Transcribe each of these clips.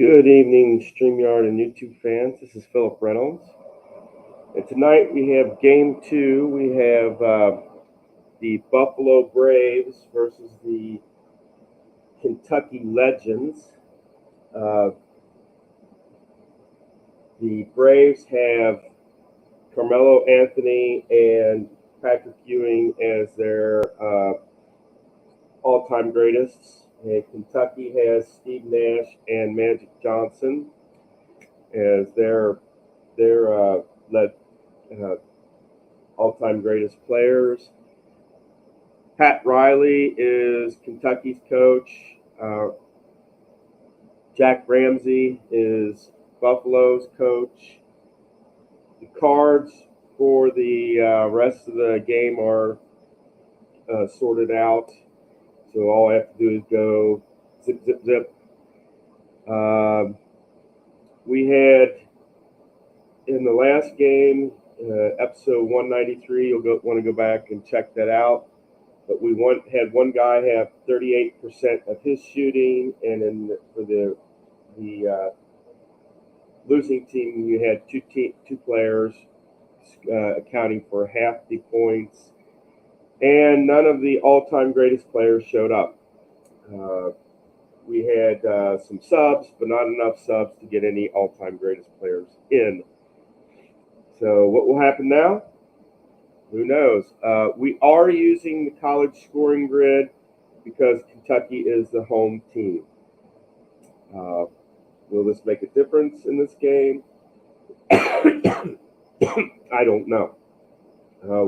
Good evening, StreamYard and YouTube fans. This is Philip Reynolds. And tonight we have game two. We have the Buffalo Braves versus the Kentucky Legends. Uh, the Braves have Carmelo Anthony and Patrick Ewing as their all-time greatest. And Kentucky has Steve Nash and Magic Johnson as their led all-time greatest players. Pat Riley is Kentucky's coach. Jack Ramsey is Buffalo's coach. The cards for the rest of the game are sorted out. So all I have to do is go zip, zip, zip. We had in the last game, episode 193, you'll want to go back and check that out. But we had one guy have 38% of his shooting, and for the losing team, you had two players accounting for half the points, and none of the all-time greatest players showed up. We had some subs, but not enough subs to get any all-time greatest players in. So what will happen now? Who knows? We are using the college scoring grid because Kentucky is the home team. Will this make a difference in this game? I don't know.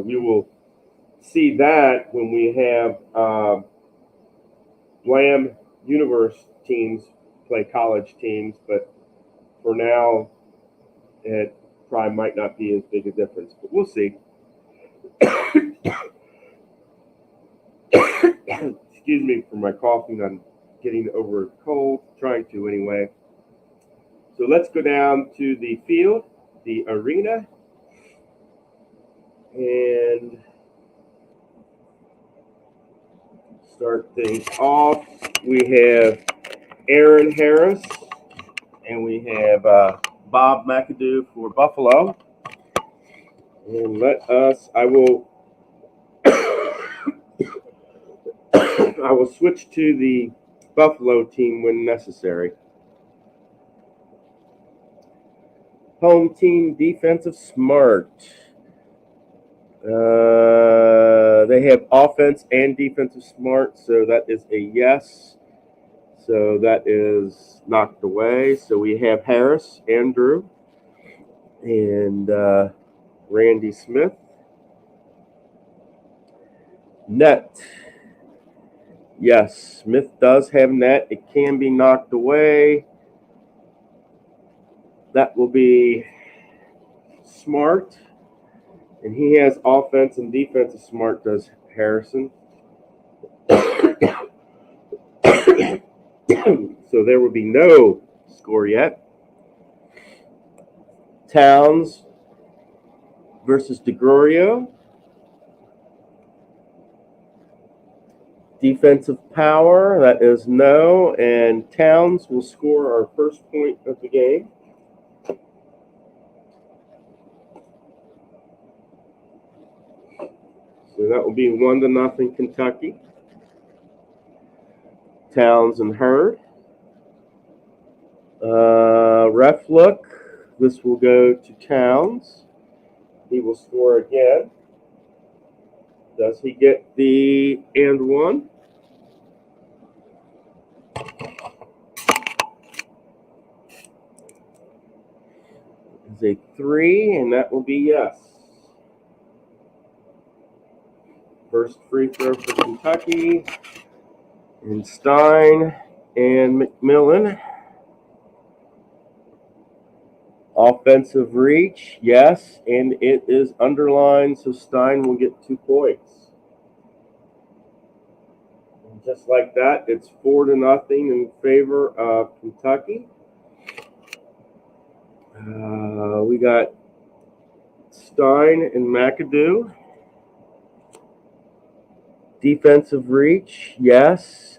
We will see that when we have Blam universe teams play college teams, but for now, it probably might not be as big a difference, but we'll see. Excuse me for my coughing. I'm getting over a cold, trying to anyway. So let's go down to the field, the arena, and start things off. We have Aaron Harris, and we have Bob McAdoo for Buffalo. And I will I will switch to the Buffalo team when necessary. Home team defensive smart. They have offense and defensive smart, so that is a yes. So that is knocked away. So we have Harris, Andrew, and Randy Smith. Net. Yes, Smith does have net. It can be knocked away. That will be Smart. And he has offense and defensive smart, does Harrison. So there will be no score yet. Towns versus DeGrorio. Defensive power, that is no. And Towns will score our first point of the game. So that will be 1-0 Kentucky. Towns and Hurd. Ref look. This will go to Towns. He will score again. Does he get the and one? Is a 3, and that will be yes. First free throw for Kentucky. And Stein and McMillan. Offensive reach, yes, and it is underlined, so Stein will get 2 points. And just like that, it's 4-0 in favor of Kentucky. We got Stein and McAdoo. Defensive reach, yes,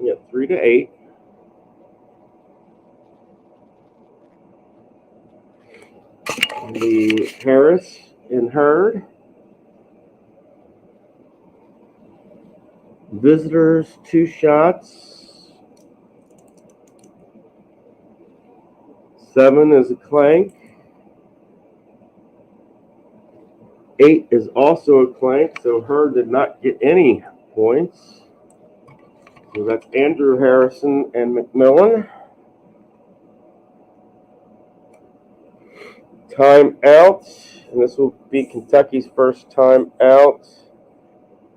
Yeah, 3-8. The Harris and Hurd. Visitors, 2 shots. 7 is a clank. 8 is also a clank, so Hurd did not get any points. So that's Andrew Harrison and McMillan. Time out, and this will be Kentucky's first time out.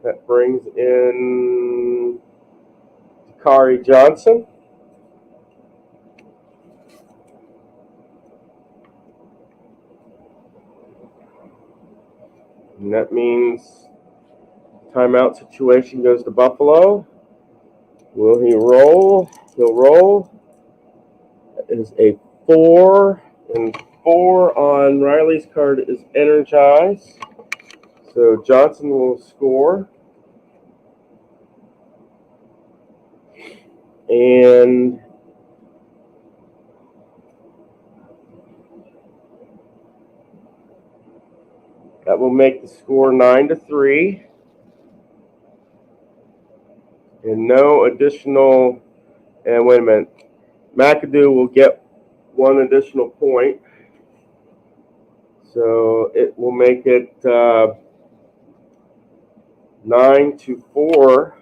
That brings in Dakari Johnson. And that means timeout situation goes to Buffalo. Will he roll? He'll roll. That is a 4, and 4 on Riley's card is energized. So Johnson will score. And that will make the score 9-3. And no additional, and wait a minute, McAdoo will get 1 additional point. So it will make it 9-4.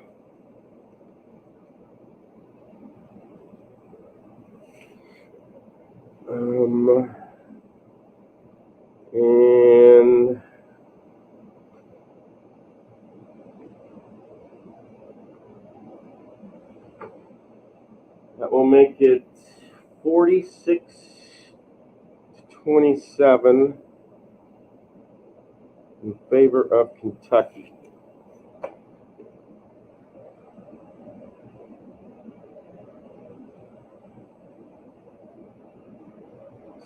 And that will make it 46-27 in favor of Kentucky.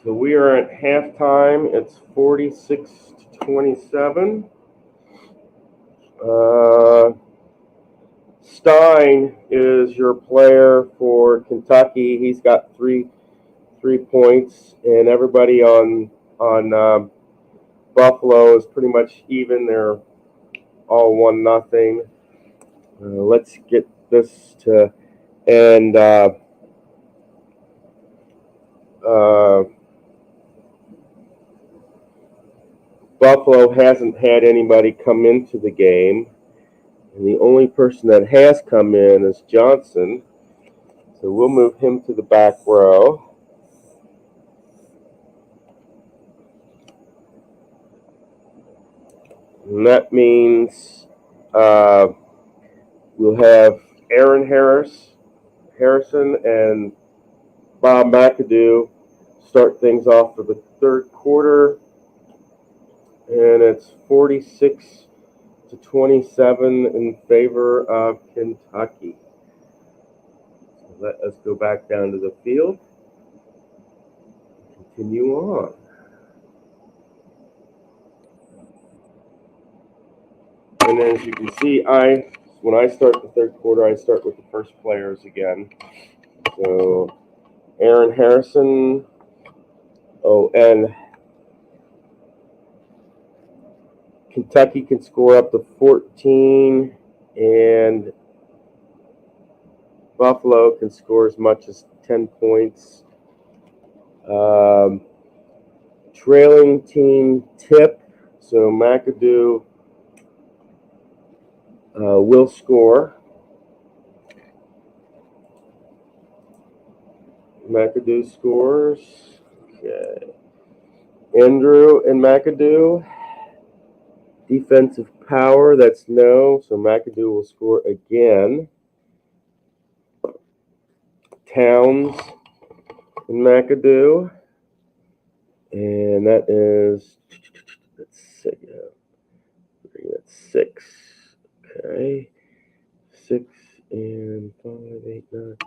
So we are at halftime. It's 46-27. Stein is your player for Kentucky. He's got three points, and everybody on Buffalo is pretty much even. They're all 1-0. Let's get this to and Buffalo hasn't had anybody come into the game, and the only person that has come in is Johnson. So we'll move him to the back row. And that means we'll have Aaron Harrison, and Bob McAdoo start things off for the third quarter. And it's 46-27 in favor of Kentucky. So let us go back down to the field. Continue on. And as you can see, when I start the third quarter, I start with the first players again. So Aaron Harrison. Oh, and Kentucky can score up to 14, and Buffalo can score as much as 10 points. Trailing team tip, so McAdoo will score. McAdoo scores. Okay. Andrew and McAdoo. Defensive power, that's no, so McAdoo will score again. Towns and McAdoo. And that is, that's 6. Okay. 6 and 5, 8, 9.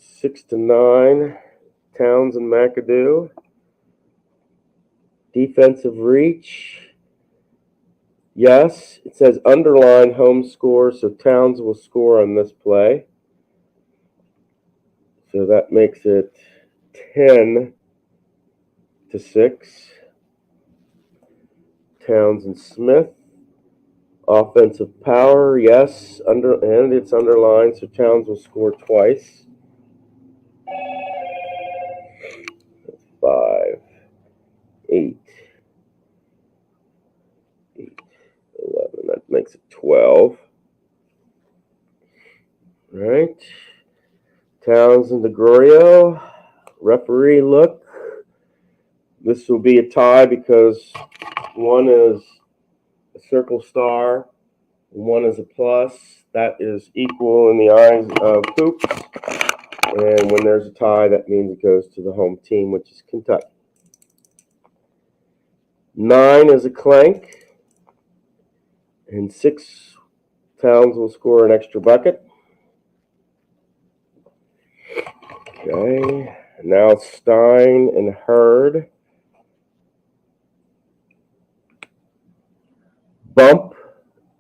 6-9. Towns and McAdoo. Defensive reach. Yes, it says underline home score, so Towns will score on this play. So that makes it 10-6. Towns and Smith. Offensive power, yes, and it's underlined, so Towns will score twice. 5, 8, 8, 11. That makes it 12. All right. Towns and DeGrorio. Referee look. This will be a tie because one is a circle star, one is a plus. That is equal in the eyes of hoops. And when there's a tie, that means it goes to the home team, which is Kentucky. 9 is a clank. And 6, Towns will score an extra bucket. Okay. Now Stein and Hurd. Bump.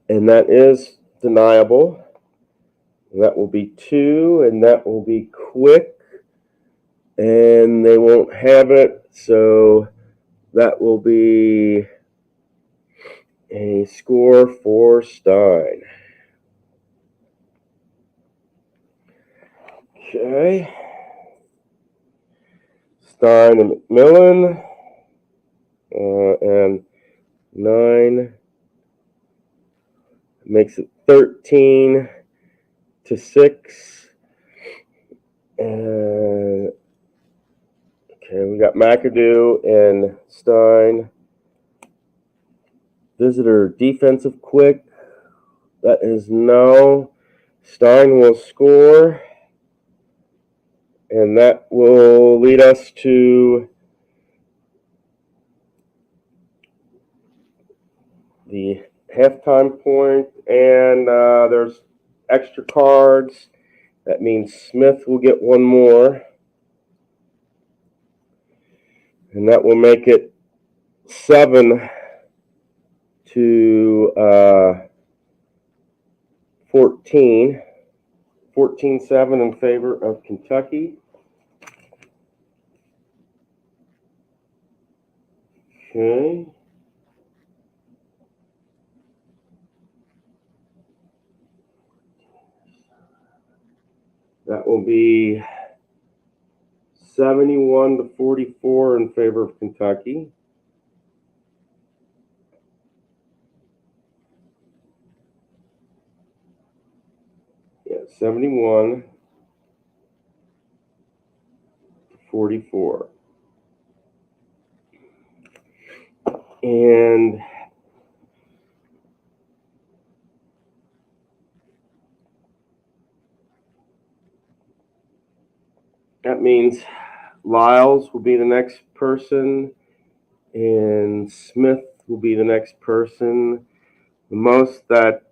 And that is deniable. That will be 2, and that will be quick. And they won't have it, so that will be a score for Stein. Okay. Stein and McMillan. And 9 makes it 13-6. And okay, we got McAdoo and Stein. Visitor defensive quick. That is no. Stein will score. And that will lead us to the halftime point. And there's extra cards. That means Smith will get one more. And that will make it 7-14 14-7 in favor of Kentucky. Okay. That will be 71-44 in favor of Kentucky. Yeah, 71-44. And that means Lyles will be the next person, and Smith will be the next person. The most that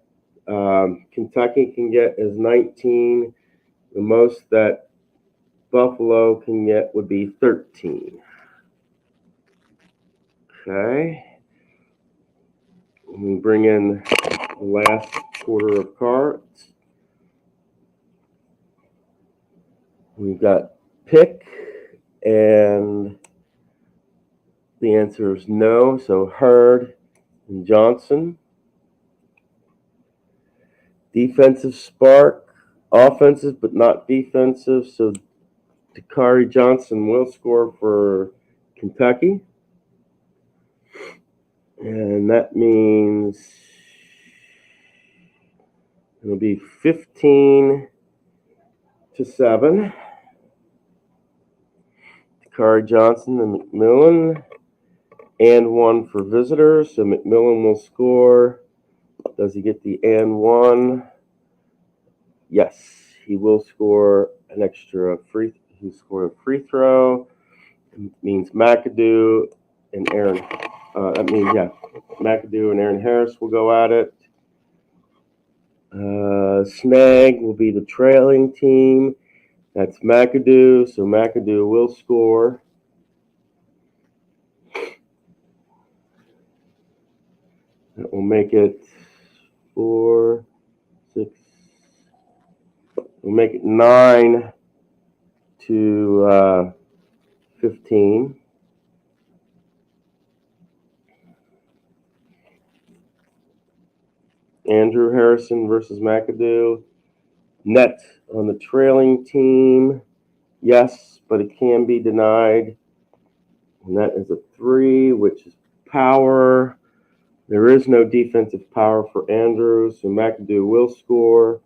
Kentucky can get is 19. The most that Buffalo can get would be 13. Okay. We bring in the last quarter of cards. We've got pick, and the answer is no. So Hurd and Johnson. Defensive spark, offensive but not defensive. So Dakari Johnson will score for Kentucky. And that means it'll be 15-7. Dakari Johnson and McMillan. And 1 for visitors. So McMillan will score. Does he get the and 1? Yes, he will score an extra free. He scored a free throw. It means McAdoo and Aaron. That means McAdoo and Aaron Harris will go at it. Snag will be the trailing team. That's McAdoo, so McAdoo will score. That will make it 4, 6. We'll make it 9 to 15. Andrew Harrison versus McAdoo. Net on the trailing team. Yes, but it can be denied. And that is a 3, which is power. There is no defensive power for Andrew, so McAdoo will score.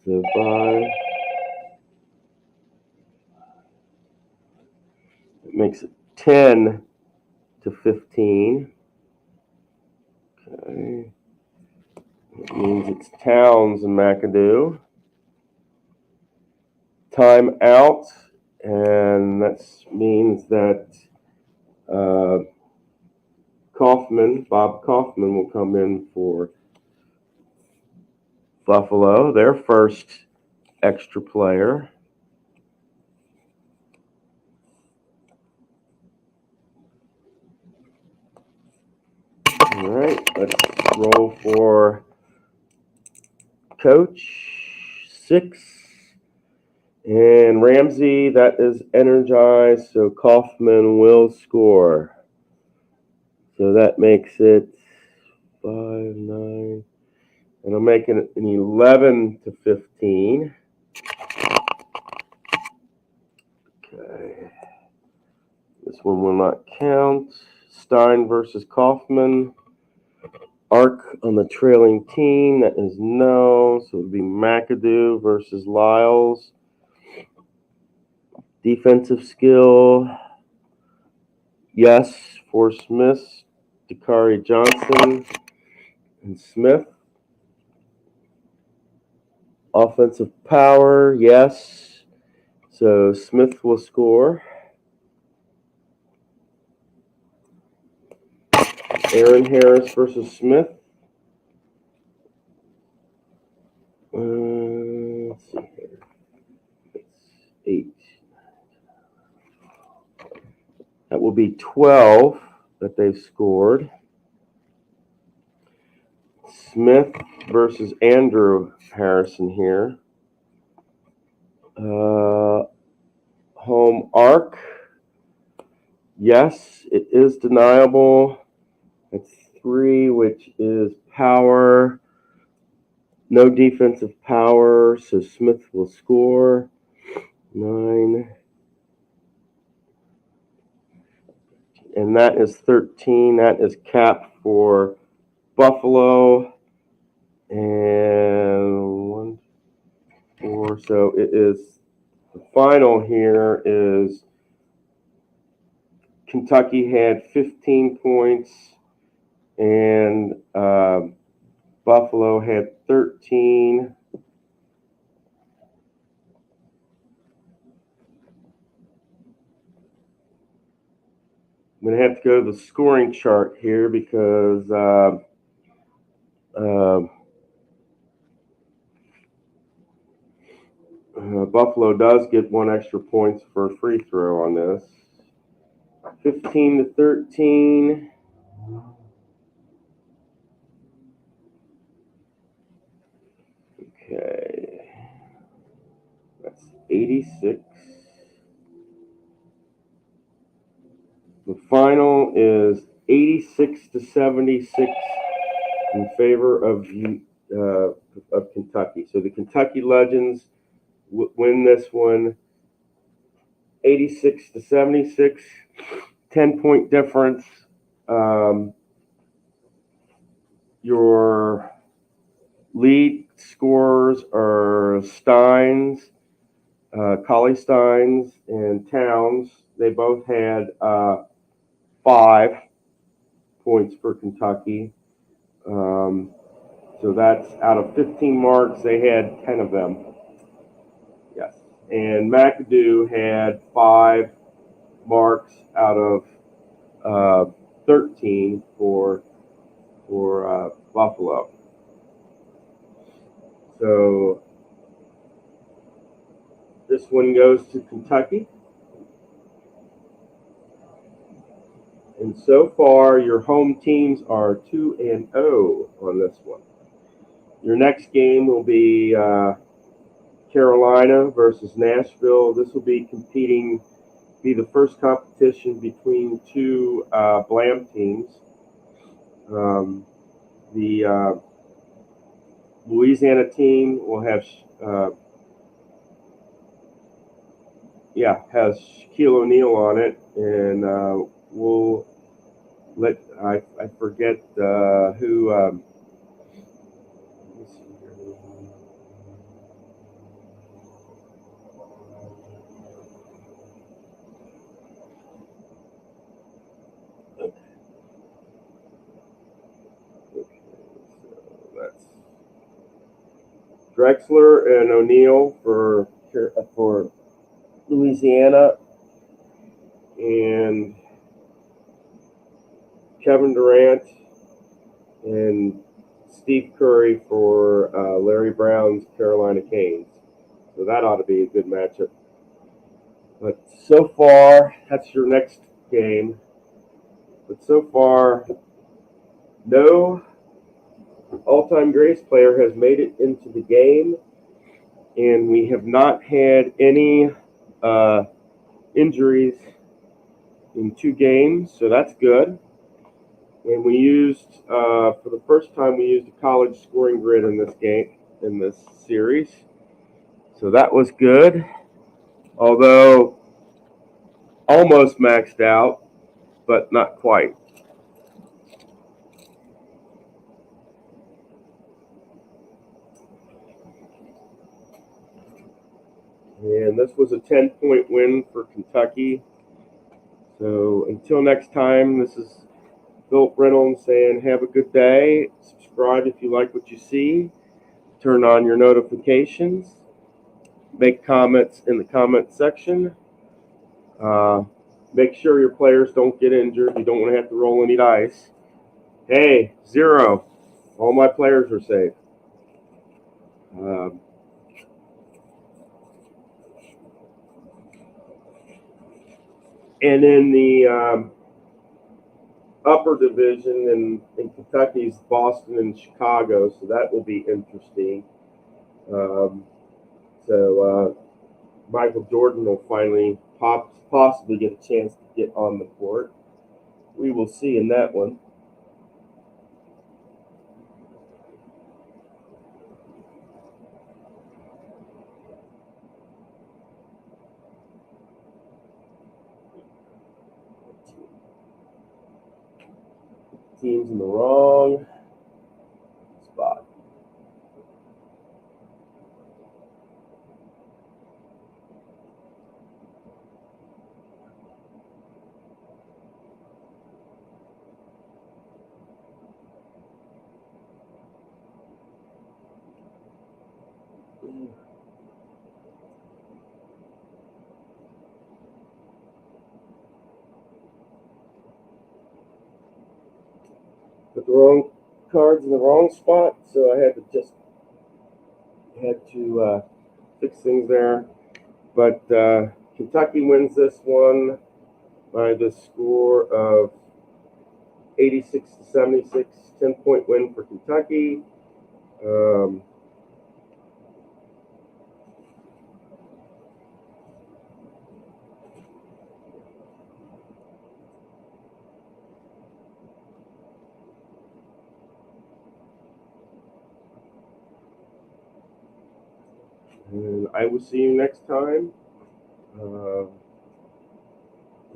So 5. It makes it 10 to 15. Okay. That means it's Towns and McAdoo. Time out, and that means that Bob Kaufman will come in for Buffalo, their first extra player. All right, let's roll for coach 6. And Ramsey, that is energized, so Kaufman will score. So that makes it 5, 9, and I'm making it an 11 to 15. Okay. This one will not count. Stein versus Kaufman. Arc on the trailing team, that is no. So it would be McAdoo versus Lyles. Defensive skill, yes, for Smith, Dakari Johnson, and Smith. Offensive power, yes. So Smith will score. Aaron Harris versus Smith. Let's see here. It's 8. That will be 12 that they've scored. Smith versus Andrew Harrison here. Home arc. Yes, it is deniable. It's 3, which is power. No defensive power, so Smith will score. 9. And that is 13. That is cap for Buffalo. And 1, 4. So it is, the final here is Kentucky had 15 points and Buffalo had 13. I'm going to have to go to the scoring chart here because Buffalo does get 1 extra point for a free throw on this. 15 to 13. Okay. That's 86. The final is 86 to 76 in favor of Kentucky. So the Kentucky Legends win this one 86 to 76, 10-point difference. Your lead scorers are Steins, Collie Steins, and Towns. They both had 5 points for Kentucky. So that's out of 15 marks, they had 10 of them. Yes. And McAdoo had 5 marks out of 13 for Buffalo. So this one goes to Kentucky. And so far, your home teams are 2-0 on this one. Your next game will be Carolina versus Nashville. This will be the first competition between two Blam teams. The Louisiana team will have has Shaquille O'Neal on it, and we'll let I forget who. Let me see here. Okay, so that's Drexler and O'Neal for Louisiana, and Kevin Durant and Steve Curry for Larry Brown's Carolina Canes. So that ought to be a good matchup. But so far, that's your next game. But so far, no all-time greatest player has made it into the game, and we have not had any injuries in 2 games, so that's good. And we used, for the first time, we used a college scoring grid in this series. So that was good, although almost maxed out, but not quite. And this was a 10-point win for Kentucky. So until next time, this is Philip Reynolds saying have a good day. Subscribe if you like what you see. Turn on your notifications. Make comments in the comment section. Make sure your players don't get injured. You don't want to have to roll any dice. Hey, 0. All my players are safe. And in the upper division in Kentucky's Boston and Chicago, so that will be interesting. So Michael Jordan will finally possibly get a chance to get on the court. We will see in that one. Team's in the wrong spot. Put the wrong cards in the wrong spot, so I had to fix things there. But Kentucky wins this one by the score of 86-76, 10-point win for Kentucky. And I will see you next time.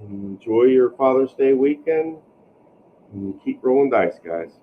Enjoy your Father's Day weekend and keep rolling dice, guys.